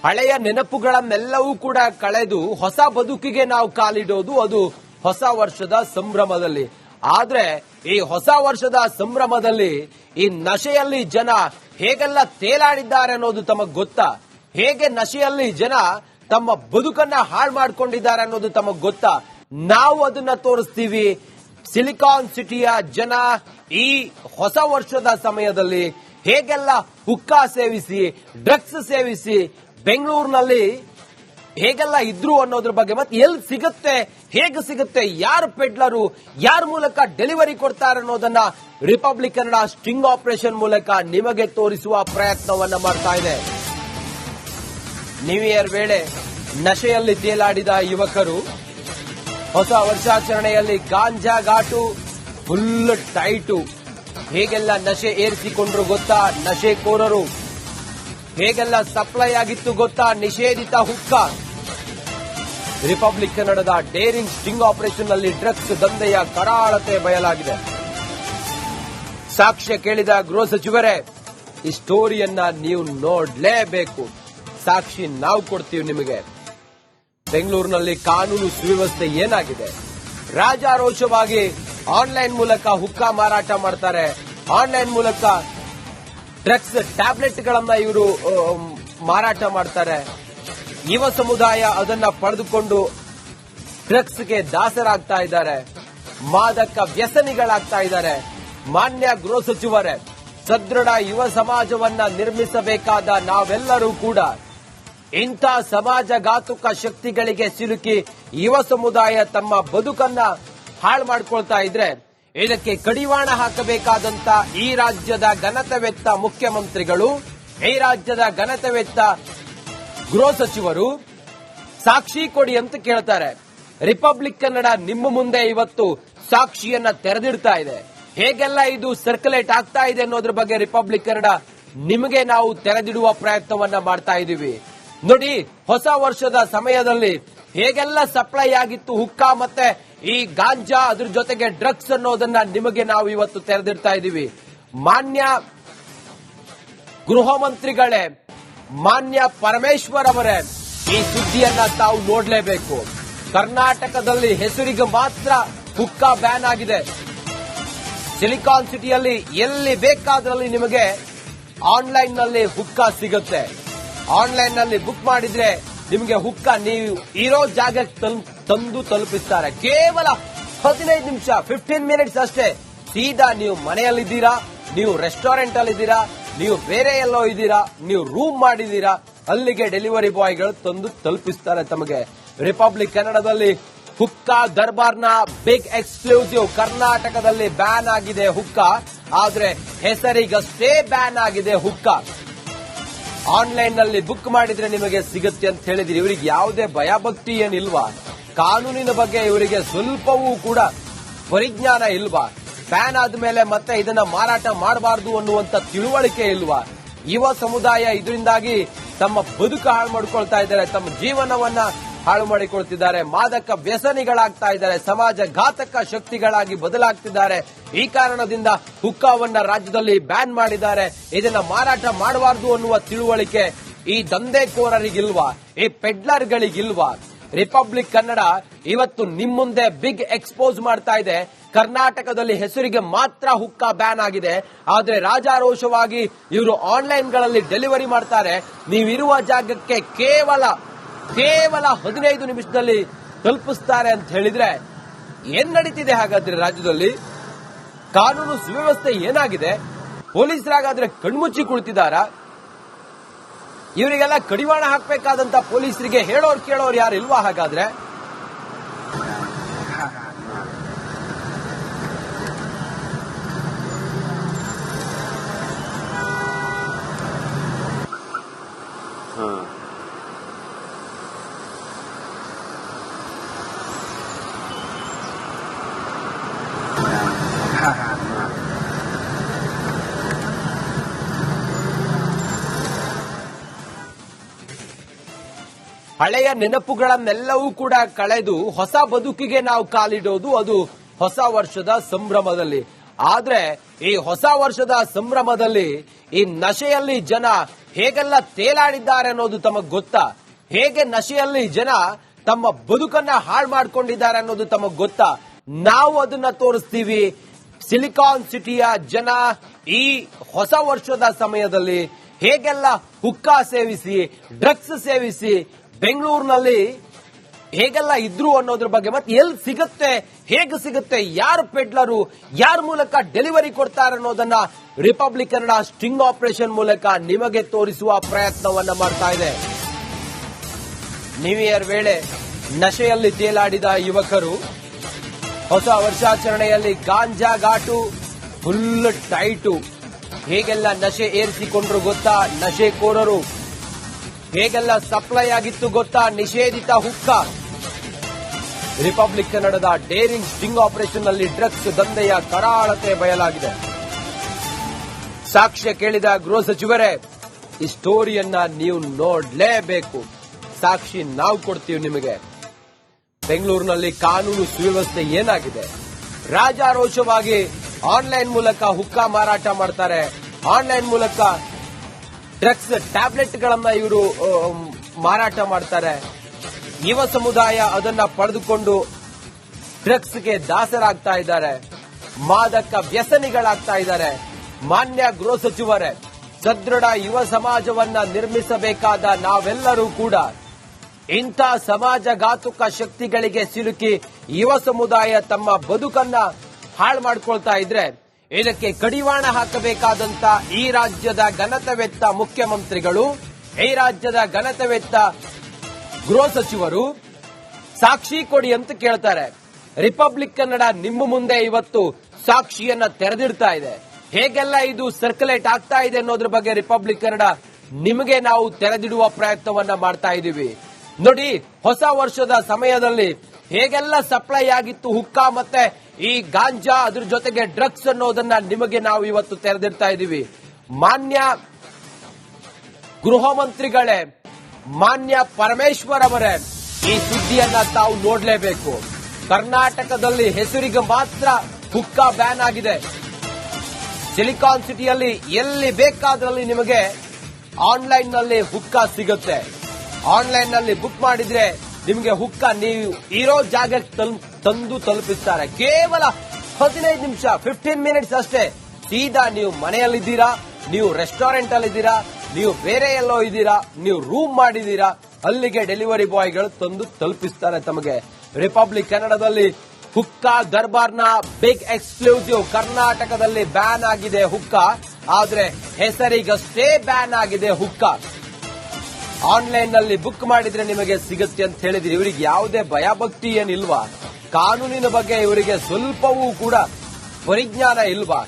ಹಳೆಯ ನೆನಪುಗಳನ್ನೆಲ್ಲವೂ ಕೂಡ ಕಳೆದು ಹೊಸ ಬದುಕಿಗೆ ನಾವು ಕಾಲಿಡೋದು ಅದು ಹೊಸ ವರ್ಷದ ಸಂಭ್ರಮದಲ್ಲಿ. ಆದ್ರೆ ಈ ಹೊಸ ವರ್ಷದ ಸಂಭ್ರಮದಲ್ಲಿ ಈ ನಶೆಯಲ್ಲಿ ಜನ ಹೇಗೆಲ್ಲ ತೇಲಾಡಿದ್ದಾರೆ ಅನ್ನೋದು ತಮಗ್ ಗೊತ್ತಾ? ಹೇಗೆ ನಶೆಯಲ್ಲಿ ಜನ ತಮ್ಮ ಬದುಕನ್ನ ಹಾಳು ಮಾಡ್ಕೊಂಡಿದ್ದಾರೆ ಅನ್ನೋದು ತಮಗ್ ಗೊತ್ತಾ? ನಾವು ಅದನ್ನ ತೋರಿಸ್ತೀವಿ. ಸಿಲಿಕಾನ್ ಸಿಟಿಯ ಜನ ಈ ಹೊಸ ವರ್ಷದ ಸಮಯದಲ್ಲಿ ಹೇಗೆಲ್ಲ ಹುಕ್ಕಾ ಸೇವಿಸಿ, ಡ್ರಗ್ಸ್ ಸೇವಿಸಿ ಬೆಂಗಳೂರಿನಲ್ಲಿ ಹೇಗೆಲ್ಲ ಇದ್ರು ಅನ್ನೋದ್ರ ಬಗ್ಗೆ, ಮತ್ತೆ ಎಲ್ಲಿ ಸಿಗುತ್ತೆ, ಹೇಗೆ ಸಿಗುತ್ತೆ, ಯಾರು ಪೆಡ್ಲರು, ಯಾರ ಮೂಲಕ ಡೆಲಿವರಿ ಕೊಡ್ತಾರೆ ಅನ್ನೋದನ್ನ ರಿಪಬ್ಲಿಕ್ ಕನ್ನಡ ಸ್ಟಿಂಗ್ ಆಪರೇಷನ್ ಮೂಲಕ ನಿಮಗೆ ತೋರಿಸುವ ಪ್ರಯತ್ನವನ್ನ ಮಾಡ್ತಾ ಇದೆ. ನ್ಯೂ ಇಯರ್ ವೇಳೆ ನಶೆಯಲ್ಲಿ ತೇಲಾಡಿದ ಯುವಕರು ಹೊಸ ವರ್ಷಾಚರಣೆಯಲ್ಲಿ ಗಾಂಜಾ ಘಾಟು ಫುಲ್ ಟೈಟು. ಹೇಗೆಲ್ಲ ನಶೆ ಏರಿಸಿಕೊಂಡ್ರು ಗೊತ್ತಾ? ನಶೆಕೋರರು ಹೇಗೆಲ್ಲ ಸಪ್ಲೈ ಆಗಿತ್ತು ಗೊತ್ತಾ? ನಿಷೇಧಿತ ಹುಕ್ಕ. ರಿಪಬ್ಲಿಕ್ ಕನ್ನಡದ ಡೇರಿಂಗ್ ಸ್ಟಿಂಗ್ ಆಪರೇಷನ್ ನಲ್ಲಿ ಡ್ರಗ್ಸ್ ದಂಧೆಯ ಕರಾಳತೆ ಬಯಲಾಗಿದೆ. ಸಾಕ್ಷ್ಯ ಕೇಳಿದ ಗೃಹ ಸಚಿವರೇ, ಈ ಸ್ಟೋರಿಯನ್ನ ನೀವು ನೋಡ್ಲೇಬೇಕು. ಸಾಕ್ಷಿ ನಾವು ಕೊಡ್ತೀವಿ ನಿಮಗೆ. ಬೆಂಗಳೂರಿನಲ್ಲಿ ಕಾನೂನು ಸುವ್ಯವಸ್ಥೆ ಏನಾಗಿದೆ? ರಾಜಾರೋಷವಾಗಿ ಆನ್ಲೈನ್ ಮೂಲಕ ಹುಕ್ಕಾ ಮಾರಾಟ ಮಾಡ್ತಾರೆ. ಆನ್ಲೈನ್ ಮೂಲಕ ಡ್ರಗ್ಸ್ ಟ್ಯಾಬ್ಲೆಟ್ಗಳನ್ನ ಇವರು ಮಾರಾಟ ಮಾಡ್ತಾರೆ. ಯುವ ಸಮುದಾಯ ಅದನ್ನ ಪಡೆದುಕೊಂಡು ಡ್ರಗ್ಸ್ಗೆ ದಾಸರಾಗ್ತಾ ಇದ್ದಾರೆ, ಮಾದಕ ವ್ಯಸನಿಗಳಾಗ್ತಾ ಇದ್ದಾರೆ. ಮಾನ್ಯ ಗೃಹ ಸಚಿವರೇ, ಸದೃಢ ಯುವ ಸಮಾಜವನ್ನ ನಿರ್ಮಿಸಬೇಕಾದ ನಾವೆಲ್ಲರೂ ಕೂಡ ಇಂಥ ಸಮಾಜಘಾತುಕ ಶಕ್ತಿಗಳಿಗೆ ಸಿಲುಕಿ ಯುವ ಸಮುದಾಯ ತಮ್ಮ ಬದುಕನ್ನ ಹಾಳು ಮಾಡ್ಕೊಳ್ತಾ ಇದ್ರೆ ಇದಕ್ಕೆ ಕಡಿವಾಣ ಹಾಕಬೇಕಾದಂತ ಈ ರಾಜ್ಯದ ಘನತೆವೆತ್ತ ಮುಖ್ಯಮಂತ್ರಿಗಳು, ಈ ರಾಜ್ಯದ ಘನತೆವೆತ್ತ ಗೃಹ ಸಚಿವರು ಸಾಕ್ಷಿ ಕೊಡಿ ಅಂತ ಕೇಳ್ತಾರೆ. ರಿಪಬ್ಲಿಕ್ ಕನ್ನಡ ನಿಮ್ಮ ಮುಂದೆ ಇವತ್ತು ಸಾಕ್ಷಿಯನ್ನ ತೆರೆದಿಡ್ತಾ ಇದೆ. ಹೇಗೆಲ್ಲ ಇದು ಸರ್ಕ್ಯುಲೇಟ್ ಆಗ್ತಾ ಇದೆ ಅನ್ನೋದ್ರ ಬಗ್ಗೆ ರಿಪಬ್ಲಿಕ್ ಕನ್ನಡ ನಿಮಗೆ ನಾವು ತೆರೆದಿಡುವ ಪ್ರಯತ್ನವನ್ನ ಮಾಡ್ತಾ ಇದ್ದೀವಿ. ನೋಡಿ, ಹೊಸ ವರ್ಷದ ಸಮಯದಲ್ಲಿ ಹೇಗೆಲ್ಲ ಸಪ್ಲೈ ಆಗಿತ್ತು ಹುಕ್ಕಾ ಮತ್ತೆ ಈ ಗಾಂಜಾ, ಅದ್ರ ಜೊತೆಗೆ ಡ್ರಗ್ಸ್ ಅನ್ನೋದನ್ನ ನಿಮಗೆ ನಾವು ಇವತ್ತು ತೆರೆದಿಡ್ತಾ ಇದ್ದೀವಿ. ಮಾನ್ಯ ಗೃಹ ಮಂತ್ರಿಗಳೇ, ಮಾನ್ಯ ಪರಮೇಶ್ವರ್ ಅವರೇ, ಈ ಸುದ್ದಿಯನ್ನ ತಾವು ನೋಡಲೇಬೇಕು. ಕರ್ನಾಟಕದಲ್ಲಿ ಹೆಸರಿಗೆ ಮಾತ್ರ ಹುಕ್ಕಾ ಬ್ಯಾನ್ ಆಗಿದೆ. ಸಿಲಿಕಾನ್ ಸಿಟಿಯಲ್ಲಿ ಎಲ್ಲಿ ಬೇಕಾದ್ರಲ್ಲಿ ನಿಮಗೆ ಆನ್ಲೈನ್ ನಲ್ಲಿ ಹುಕ್ಕಾ ಸಿಗುತ್ತೆ. ಆನ್ಲೈನ್ ನಲ್ಲಿ ಬುಕ್ ಮಾಡಿದ್ರೆ ನಿಮಗೆ ಹುಕ್ಕಾ ನೀವು ಇರೋ ಜಾಗಕ್ಕೆ ತಂದು ತಲುಪಿಸ್ತಾರೆ. ಕೇವಲ 15 ನಿಮಿಷ, 15 ಮಿನಿಟ್ಸ್ ಅಷ್ಟೇ. ಸೀದಾ ನೀವು ಮನೆಯಲ್ಲಿದ್ದೀರಾ, ನೀವು ರೆಸ್ಟೋರೆಂಟ್ ಅಲ್ಲಿದ್ದೀರಾ, ನೀವು ಬೇರೆ ಎಲ್ಲೋ ಇದ್ದೀರಾ, ನೀವು ರೂಮ್ ಮಾಡಿದ್ದೀರಾ, ಅಲ್ಲಿಗೆ ಡೆಲಿವರಿ ಬಾಯ್ಗಳು ತಂದು ತಲುಪಿಸ್ತಾರೆ ತಮಗೆ. ರಿಪಬ್ಲಿಕ್ ಕನ್ನಡದಲ್ಲಿ ಹುಕ್ಕಾ ದರ್ಬಾರ್ನ ಬಿಗ್ ಎಕ್ಸ್ಕ್ಲೂಸಿವ್. ಕರ್ನಾಟಕದಲ್ಲಿ ಬ್ಯಾನ್ ಆಗಿದೆ ಹುಕ್ಕಾ, ಆದ್ರೆ ಹೆಸರಿಗಷ್ಟೇ ಬ್ಯಾನ್ ಆಗಿದೆ ಹುಕ್ಕಾ. ಆನ್ಲೈನ್ ನಲ್ಲಿ ಬುಕ್ ಮಾಡಿದ್ರೆ ನಿಮಗೆ ಸಿಗುತ್ತೆ ಅಂತ ಹೇಳಿದ್ರೆ ಇವರಿಗೆ ಯಾವುದೇ ಭಯ ಭಕ್ತಿ ಏನಿಲ್ವಾ? ಕಾನೂನಿನ ಬಗ್ಗೆ ಇವರಿಗೆ ಸ್ವಲ್ಪವೂ ಕೂಡ ಪರಿಜ್ಞಾನ ಇಲ್ವಾ? ಬ್ಯಾನ್ ಆದ್ಮೇಲೆ ಮತ್ತೆ ಇದನ್ನ ಮಾರಾಟ ಮಾಡಬಾರದು ಅನ್ನುವಂತ ತಿಳುವಳಿಕೆ ಇಲ್ವಾ? ಯುವ ಸಮುದಾಯ ಇದರಿಂದಾಗಿ ತಮ್ಮ ಬದುಕು ಹಾಳು ಮಾಡಿಕೊಳ್ತಾ ಇದ್ದಾರೆ, ತಮ್ಮ ಜೀವನವನ್ನ ಹಾಳು ಮಾಡಿಕೊಳ್ತಿದ್ದಾರೆ, ಮಾದಕ ವ್ಯಸನಿಗಳಾಗ್ತಾ ಇದ್ದಾರೆ, ಸಮಾಜ ಘಾತಕ ಶಕ್ತಿಗಳಾಗಿ ಬದಲಾಗ್ತಿದ್ದಾರೆ. ಈ ಕಾರಣದಿಂದ ಹುಕ್ಕಾವನ್ನ ರಾಜ್ಯದಲ್ಲಿ ಬ್ಯಾನ್ ಮಾಡಿದ್ದಾರೆ. ಇದನ್ನ ಮಾರಾಟ ಮಾಡಬಾರದು ಅನ್ನುವ ತಿಳುವಳಿಕೆ ಈ ದಂಧೆಕೋರರಿಗಿಲ್ವಾ? ಈ ಪೆಡ್ಲರ್ಗಳಿಗಿಲ್ವಾ? ರಿಪಬ್ಲಿಕ್ ಕನ್ನಡ ಇವತ್ತು ನಿಮ್ಮ ಮುಂದೆ ಬಿಗ್ ಎಕ್ಸ್ಪೋಸ್ ಮಾಡ್ತಾ ಇದೆ. ಕರ್ನಾಟಕದಲ್ಲಿ ಹೆಸರಿಗೆ ಮಾತ್ರ ಹುಕ್ಕಾ ಬ್ಯಾನ್ ಆಗಿದೆ, ಆದ್ರೆ ರಾಜಾರೋಷವಾಗಿ ಇವರು ಆನ್ಲೈನ್ಗಳಲ್ಲಿ ಡೆಲಿವರಿ ಮಾಡ್ತಾರೆ. ನೀವಿರುವ ಜಾಗಕ್ಕೆ ಕೇವಲ 15 ನಿಮಿಷದಲ್ಲಿ ತಲುಪಿಸ್ತಾರೆ ಅಂತ ಹೇಳಿದ್ರೆ ಏನ್ ನಡೀತಿದೆ ಹಾಗಾದ್ರೆ ರಾಜ್ಯದಲ್ಲಿ? ಕಾನೂನು ಸುವ್ಯವಸ್ಥೆ ಏನಾಗಿದೆ? ಪೊಲೀಸರಾಗಾದ್ರೆ ಕಣ್ಮುಚ್ಚಿ ಕುಳಿತಿದ್ದಾರಾ? ಇವರಿಗೆಲ್ಲ ಕಡಿವಾಣ ಹಾಕಬೇಕಾದಂತ ಪೊಲೀಸರಿಗೆ ಹೇಳೋರು ಕೇಳೋರು ಯಾರು ಇಲ್ವಾ ಹಾಗಾದ್ರೆ? ಹಳೆಯ ನೆನಪುಗಳನ್ನೆಲ್ಲವೂ ಕೂಡ ಕಳೆದು ಹೊಸ ಬದುಕಿಗೆ ನಾವು ಕಾಲಿಡೋದು ಅದು ಹೊಸ ವರ್ಷದ ಸಂಭ್ರಮದಲ್ಲಿ. ಆದ್ರೆ ಈ ಹೊಸ ವರ್ಷದ ಸಂಭ್ರಮದಲ್ಲಿ ಈ ನಶೆಯಲ್ಲಿ ಜನ ಹೇಗೆಲ್ಲ ತೇಲಾಡಿದ್ದಾರೆ ಅನ್ನೋದು ತಮಗ್ ಗೊತ್ತಾ? ಹೇಗೆ ನಶೆಯಲ್ಲಿ ಜನ ತಮ್ಮ ಬದುಕನ್ನ ಹಾಳು ಮಾಡ್ಕೊಂಡಿದ್ದಾರೆ ಅನ್ನೋದು ತಮಗ್ ಗೊತ್ತಾ? ನಾವು ಅದನ್ನ ತೋರಿಸ್ತೀವಿ. ಸಿಲಿಕಾನ್ ಸಿಟಿಯ ಜನ ಈ ಹೊಸ ವರ್ಷದ ಸಮಯದಲ್ಲಿ ಹೇಗೆಲ್ಲ ಹುಕ್ಕಾ ಸೇವಿಸಿ, ಡ್ರಗ್ಸ್ ಸೇವಿಸಿ ಬೆಂಗಳೂರಿನಲ್ಲಿ ಹೇಗೆಲ್ಲ ಇದ್ರು ಅನ್ನೋದ್ರ ಬಗ್ಗೆ, ಮತ್ತೆ ಎಲ್ಲಿ ಸಿಗುತ್ತೆ, ಹೇಗೆ ಸಿಗುತ್ತೆ, ಯಾರು ಪೆಡ್ಲರು, ಯಾರ ಮೂಲಕ ಡೆಲಿವರಿ ಕೊಡ್ತಾರೆ ಅನ್ನೋದನ್ನ ರಿಪಬ್ಲಿಕ್ ಕನ್ನಡ ಸ್ಟಿಂಗ್ ಆಪರೇಷನ್ ಮೂಲಕ ನಿಮಗೆ ತೋರಿಸುವ ಪ್ರಯತ್ನವನ್ನ ಮಾಡ್ತಾ ಇದೆ. ನ್ಯೂ ಇಯರ್ ವೇಳೆ ನಶೆಯಲ್ಲಿ ತೇಲಾಡಿದ ಯುವಕರು ಹೊಸ ವರ್ಷಾಚರಣೆಯಲ್ಲಿ ಗಾಂಜಾ ಘಾಟು ಫುಲ್ ಟೈಟು. ಹೇಗೆಲ್ಲ ನಶೆ ಏರಿಸಿಕೊಂಡ್ರು ಗೊತ್ತಾ? ನಶೆಕೋರರು ಹೇಗೆಲ್ಲ ಸಪ್ಲೈ ಆಗಿತ್ತು ಗೊತ್ತಾ? ನಿಷೇಧಿತ ಹುಕ್ಕ. ರಿಪಬ್ಲಿಕ್ ಕನ್ನಡದ ಡೇರಿಂಗ್ ಸ್ಟಿಂಗ್ ಆಪರೇಷನ್ ನಲ್ಲಿ ಡ್ರಗ್ಸ್ ದಂಧೆಯ ಕರಾಳತೆ ಬಯಲಾಗಿದೆ. ಸಾಕ್ಷ್ಯ ಕೇಳಿದ ಗೃಹ ಸಚಿವರೇ, ಈ ಸ್ಟೋರಿಯನ್ನ ನೀವು ನೋಡಲೇಬೇಕು. ಸಾಕ್ಷಿ ನಾವು ಕೊಡ್ತೀವಿ ನಿಮಗೆ. ಬೆಂಗಳೂರಿನಲ್ಲಿ ಕಾನೂನು ಸುವ್ಯವಸ್ಥೆ ಏನಾಗಿದೆ? ರಾಜಾರೋಷವಾಗಿ ಆನ್ಲೈನ್ ಮೂಲಕ ಹುಕ್ಕಾ ಮಾರಾಟ ಮಾಡ್ತಾರೆ. ಆನ್ಲೈನ್ ಮೂಲಕ ಡ್ರಗ್ಸ್ ಟ್ಯಾಬ್ಲೆಟ್ಗಳನ್ನ ಇವರು ಮಾರಾಟ ಮಾಡ್ತಾರೆ. ಯುವ ಸಮುದಾಯ ಅದನ್ನ ಪಡೆದುಕೊಂಡು ಡ್ರಗ್ಸ್ಗೆ ದಾಸರಾಗ್ತಾ ಇದ್ದಾರೆ, ಮಾದಕ ವ್ಯಸನಿಗಳಾಗ್ತಾ ಇದ್ದಾರೆ. ಮಾನ್ಯ ಗೃಹ ಸಚಿವರೇ, ಸದೃಢ ಯುವ ಸಮಾಜವನ್ನ ನಿರ್ಮಿಸಬೇಕಾದ ನಾವೆಲ್ಲರೂ ಕೂಡ ಇಂಥ ಸಮಾಜಘಾತುಕ ಶಕ್ತಿಗಳಿಗೆ ಸಿಲುಕಿ ಯುವ ಸಮುದಾಯ ತಮ್ಮ ಬದುಕನ್ನ ಹಾಳು ಮಾಡ್ಕೊಳ್ತಾ ಇದ್ರೆ ಇದಕ್ಕೆ ಕಡಿವಾಣ ಹಾಕಬೇಕಾದಂತ ಈ ರಾಜ್ಯದ ಘನತೆವೆತ್ತ ಮುಖ್ಯಮಂತ್ರಿಗಳು, ಈ ರಾಜ್ಯದ ಘನತೆವೆತ್ತ ಗೃಹ ಸಚಿವರು ಸಾಕ್ಷಿ ಕೊಡಿ ಅಂತ ಕೇಳ್ತಾರೆ. ರಿಪಬ್ಲಿಕ್ ಕನ್ನಡ ನಿಮ್ಮ ಮುಂದೆ ಇವತ್ತು ಸಾಕ್ಷಿಯನ್ನ ತೆರೆದಿಡ್ತಾ ಇದೆ. ಹೇಗೆಲ್ಲ ಇದು ಸರ್ಕ್ಯುಲೇಟ್ ಆಗ್ತಾ ಇದೆ ಅನ್ನೋದ್ರ ಬಗ್ಗೆ ರಿಪಬ್ಲಿಕ್ ಕನ್ನಡ ನಿಮಗೆ ನಾವು ತೆರೆದಿಡುವ ಪ್ರಯತ್ನವನ್ನ ಮಾಡ್ತಾ ಇದ್ದೀವಿ. ನೋಡಿ, ಹೊಸ ವರ್ಷದ ಸಮಯದಲ್ಲಿ ಹೇಗೆಲ್ಲ ಸಪ್ಲೈ ಆಗಿತ್ತು ಹುಕ್ಕಾ ಮತ್ತೆ ಈ ಗಾಂಜಾ, ಅದ್ರ ಜೊತೆಗೆ ಡ್ರಗ್ಸ್ ಅನ್ನೋದನ್ನ ನಿಮಗೆ ನಾವು ಇವತ್ತು ತೆರೆದಿಡ್ತಾ ಇದ್ದೀವಿ. ಮಾನ್ಯ ಗೃಹ ಮಂತ್ರಿಗಳೇ, ಮಾನ್ಯ ಪರಮೇಶ್ವರ್ ಅವರೇ, ಈ ಸುದ್ದಿಯನ್ನ ತಾವು ನೋಡಲೇಬೇಕು. ಕರ್ನಾಟಕದಲ್ಲಿ ಹೆಸರಿಗೆ ಮಾತ್ರ ಹುಕ್ಕಾ ಬ್ಯಾನ್ ಆಗಿದೆ. ಸಿಲಿಕಾನ್ ಸಿಟಿಯಲ್ಲಿ ಎಲ್ಲಿ ಬೇಕಾದ್ರಲ್ಲಿ ನಿಮಗೆ ಆನ್ಲೈನ್ ನಲ್ಲಿ ಹುಕ್ಕಾ ಸಿಗುತ್ತೆ. ಆನ್ಲೈನ್ ನಲ್ಲಿ ಬುಕ್ ಮಾಡಿದ್ರೆ ನಿಮಗೆ ಹುಕ್ಕಾ ನೀವು ಇರೋ ಜಾಗಕ್ಕೆ ತಂದು ತಲುಪಿಸ್ತಾರೆ. ಕೇವಲ 15 ನಿಮಿಷ, 15 ಮಿನಿಟ್ಸ್ ಅಷ್ಟೇ. ಸೀದಾ ನೀವು ಮನೆಯಲ್ಲಿದ್ದೀರಾ, ನೀವು ರೆಸ್ಟೋರೆಂಟ್ ಅಲ್ಲಿದ್ದೀರಾ, ನೀವು ಬೇರೆ ಎಲ್ಲೋ ಇದ್ದೀರಾ, ನೀವು ರೂಮ್ ಮಾಡಿದ್ದೀರಾ, ಅಲ್ಲಿಗೆ ಡೆಲಿವರಿ ಬಾಯ್ಗಳು ತಂದು ತಲುಪಿಸ್ತಾರೆ ತಮಗೆ. ರಿಪಬ್ಲಿಕ್ ಕನ್ನಡದಲ್ಲಿ ಹುಕ್ಕಾ ದರ್ಬಾರ್ನ ಬಿಗ್ ಎಕ್ಸ್ಕ್ಲೂಸಿವ್. ಕರ್ನಾಟಕದಲ್ಲಿ ಬ್ಯಾನ್ ಆಗಿದೆ ಹುಕ್ಕಾ, ಆದ್ರೆ ಹೆಸರಿಗಷ್ಟೇ ಬ್ಯಾನ್ ಆಗಿದೆ ಹುಕ್ಕಾ. ಆನ್ಲೈನ್ ನಲ್ಲಿ ಬುಕ್ ಮಾಡಿದ್ರೆ ನಿಮಗೆ ಸಿಗುತ್ತೆ ಅಂತ ಹೇಳಿದ್ರೆ ಇವರಿಗೆ ಯಾವುದೇ ಭಯಭಕ್ತಿ ಏನಿಲ್ವಾ? ಕಾನೂನಿನ ಬಗ್ಗೆ ಇವರಿಗೆ ಸ್ವಲ್ಪವೂ ಕೂಡ ಪರಿಜ್ಞಾನ ಇಲ್ವಾ?